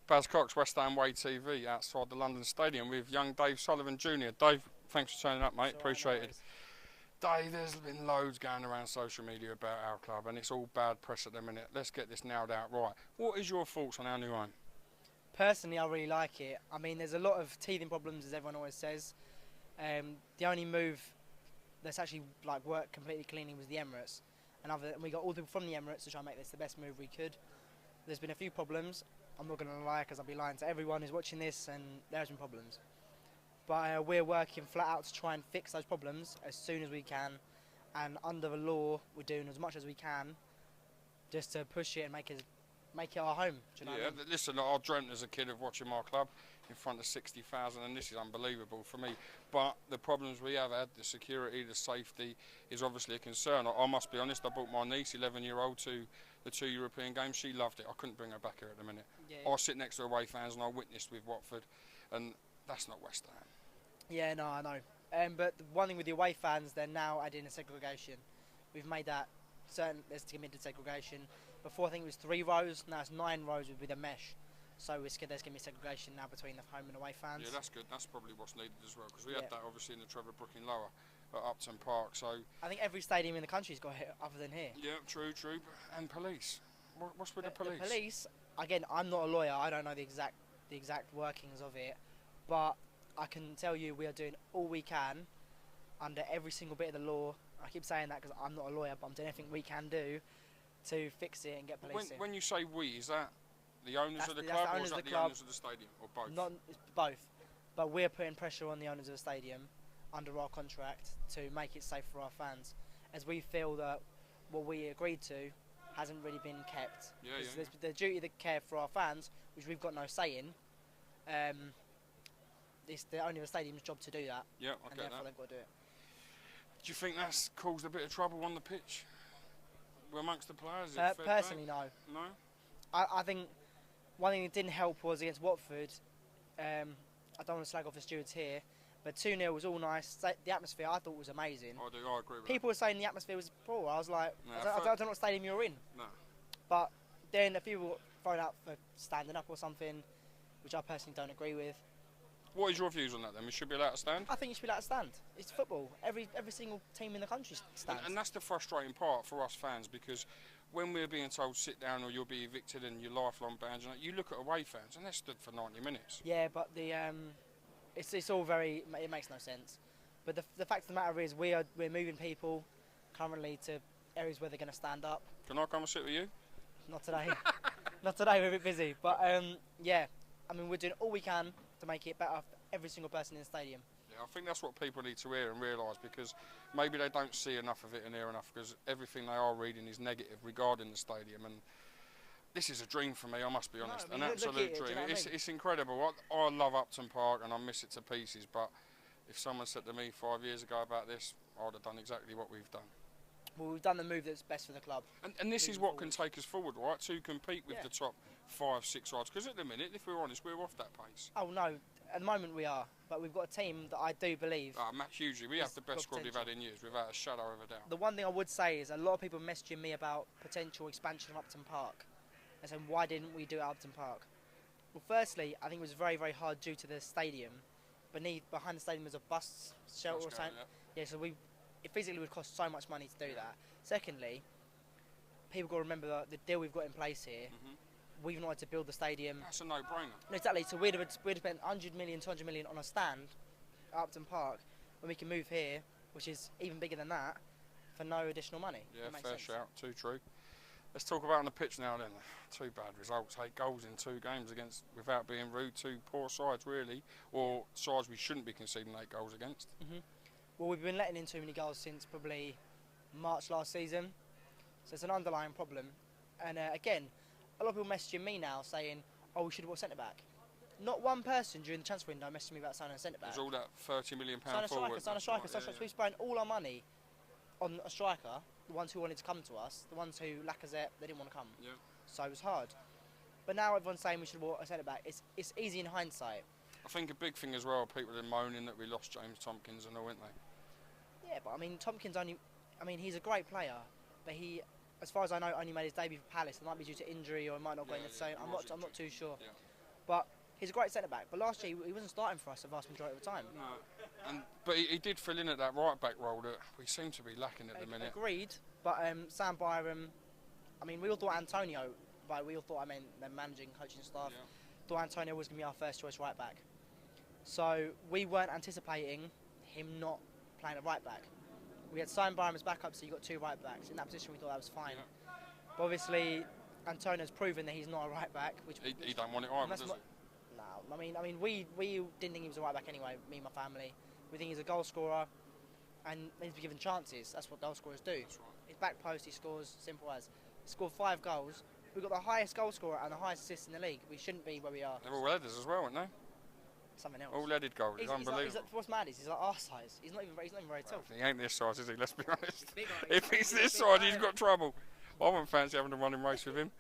Baz Cox, West Ham Way TV, outside the London Stadium with young Dave Sullivan Jr. Dave, thanks for turning up, mate. Appreciate it. Dave, there's been loads going around social media about our club, and it's all bad press at the minute. Let's get this nailed out right. What is your thoughts on our new home? Personally, I really like it. I mean, there's a lot of teething problems, as everyone always says. The only move that's actually like worked completely cleanly was the Emirates, and we got all the people from the Emirates to try and make this the best move we could. There's been a few problems. I'm not going to lie, because I'll be lying to everyone who's watching this, and there's been problems. But we're working flat out to try and fix those problems as soon as we can, and under the law, we're doing as much as we can just to push it and make it our home. Do you know what I mean? Listen, I dreamt as a kid of watching my club in front of 60,000, and this is unbelievable for me. But the problems we have had, the security, the safety, is obviously a concern. I must be honest, I brought my niece, 11-year-old, to the 2 European games. She loved it. I couldn't bring her back here at the minute. Yeah. I sit next to away fans, and I witnessed with Watford, and that's not West Ham. Yeah, no, I know. But the one thing with the away fans, they're now adding a segregation. We've made that certain. There's committed segregation. Before I think it was 3 rows. Now it's 9 rows with a mesh. So there's going to be segregation now between the home and away fans. Yeah, that's good. That's probably what's needed as well, because we had that obviously in the Trevor Brooking Lower at Upton Park. So I think every stadium in the country's got it other than here. Yeah, true. And police. What's with the police? The police. Again, I'm not a lawyer. I don't know the exact workings of it, but I can tell you we are doing all we can under every single bit of the law. I keep saying that because I'm not a lawyer, but I'm doing everything we can do to fix it and get police in. When you say we, is that the owners of the club, or is that the owners of the stadium, or both? It's both. But we're putting pressure on the owners of the stadium under our contract to make it safe for our fans, as we feel that what we agreed to hasn't really been kept. There's the duty of care for our fans, which we've got no say in. It's the owner of the stadium's job to do that. Yeah, I get that. And therefore they've got to do it. Do you think that's caused a bit of trouble on the pitch amongst the players? Personally, no. No? I think one thing that didn't help was against Watford. I don't want to slag off the stewards here, but 2-0 was all nice. The atmosphere I thought was amazing. I agree with People were saying the atmosphere was poor. I was like, I don't know what stadium you're in. No. But then a few were thrown out for standing up or something, which I personally don't agree with. What is your views on that then? We should be allowed to stand? I think you should be allowed to stand. It's football. Every single team in the country stands. And that's the frustrating part for us fans, because when we're being told sit down or you'll be evicted and your lifelong bans, you look at away fans and they're stood for 90 minutes. Yeah, but it's all very, it makes no sense. But the fact of the matter is we're moving people currently to areas where they're going to stand up. Can I come and sit with you? Not today. Not today, we're a bit busy. But yeah, I mean, we're doing all we can to make it better for every single person in the stadium. Yeah, I think that's what people need to hear and realise, because maybe they don't see enough of it and hear enough, because everything they are reading is negative regarding the stadium. And this is a dream for me, I must be honest, an absolute dream. It's incredible. I love Upton Park and I miss it to pieces, but if someone said to me 5 years ago about this, I'd have done exactly what we've done. Well, we've done the move that's best for the club. And this is what can take us forward, right, to compete with the top 5, 6 sides, because at the minute, if we're honest, we're off that pace. Oh no, at the moment we are, but we've got a team that I do believe... hugely. We have the best squad we've had in years, without a shadow of a doubt. The one thing I would say is a lot of people messaging me about potential expansion of Upton Park, and saying, why didn't we do it at Upton Park? Well, firstly, I think it was very, very hard due to the stadium. Behind the stadium was a bus shelter or something. Yeah, so it physically would cost so much money to do that. Secondly, people got to remember that the deal we've got in place here, we've not had to build the stadium. That's a no-brainer. No, exactly. So we'd have spent 100 million, 200 million on a stand at Upton Park, when we can move here, which is even bigger than that, for no additional money. Yeah, fair shout. Too true. Let's talk about on the pitch now then. 2 bad results, 8 goals in 2 games against, without being rude, 2 poor sides really, or sides we shouldn't be conceding 8 goals against. Well, we've been letting in too many goals since probably March last season, so it's an underlying problem. And again, a lot of people messaging me now saying, oh, we should have bought centre-back. Not one person during the transfer window messaged me about signing a centre-back. There's all that £30 million forward. Sign a striker. We spent all our money on a striker, the ones who wanted to come to us, the ones who, Lacazette, they didn't want to come. Yeah. So it was hard. But now everyone's saying we should have bought a centre-back. It's easy in hindsight. I think a big thing as well, people are moaning that we lost James Tompkins and all, weren't they? Yeah, but I mean, Tompkins he's a great player, but he, as far as I know, only made his debut for Palace. It might be due to injury or it might not go in the same. I'm not too sure. Yeah. But he's a great centre back. But last year he wasn't starting for us the vast majority of the time. No. But he did fill in at that right back role that we seem to be lacking at the minute. Agreed. But Sam Byram, I mean, we all thought Antonio, but we all thought, the managing, coaching staff, thought Antonio was going to be our first choice right back. So we weren't anticipating him not playing at right back. We had Sam Byram as backup, so you got 2 right backs. In that position, we thought that was fine. Yeah. But obviously, Antonio's proven that he's not a right back. Which he don't want it either, does he? No, I mean, we didn't think he was a right back anyway. Me and my family, we think he's a goal scorer, and he needs to be given chances. That's what goal scorers do. That's right. His back post, he scores. Simple as. He scored 5 goals. We've got the highest goal scorer and the highest assists in the league. We shouldn't be where we are. They're all headers as well, aren't they? Something else. All headed goals. It's unbelievable. What's mad is he's like our size. He's not even very tall. He ain't this size, is he? Let's be honest. He's bigger, if he's this size, he's got trouble. I wouldn't fancy having a running race with him.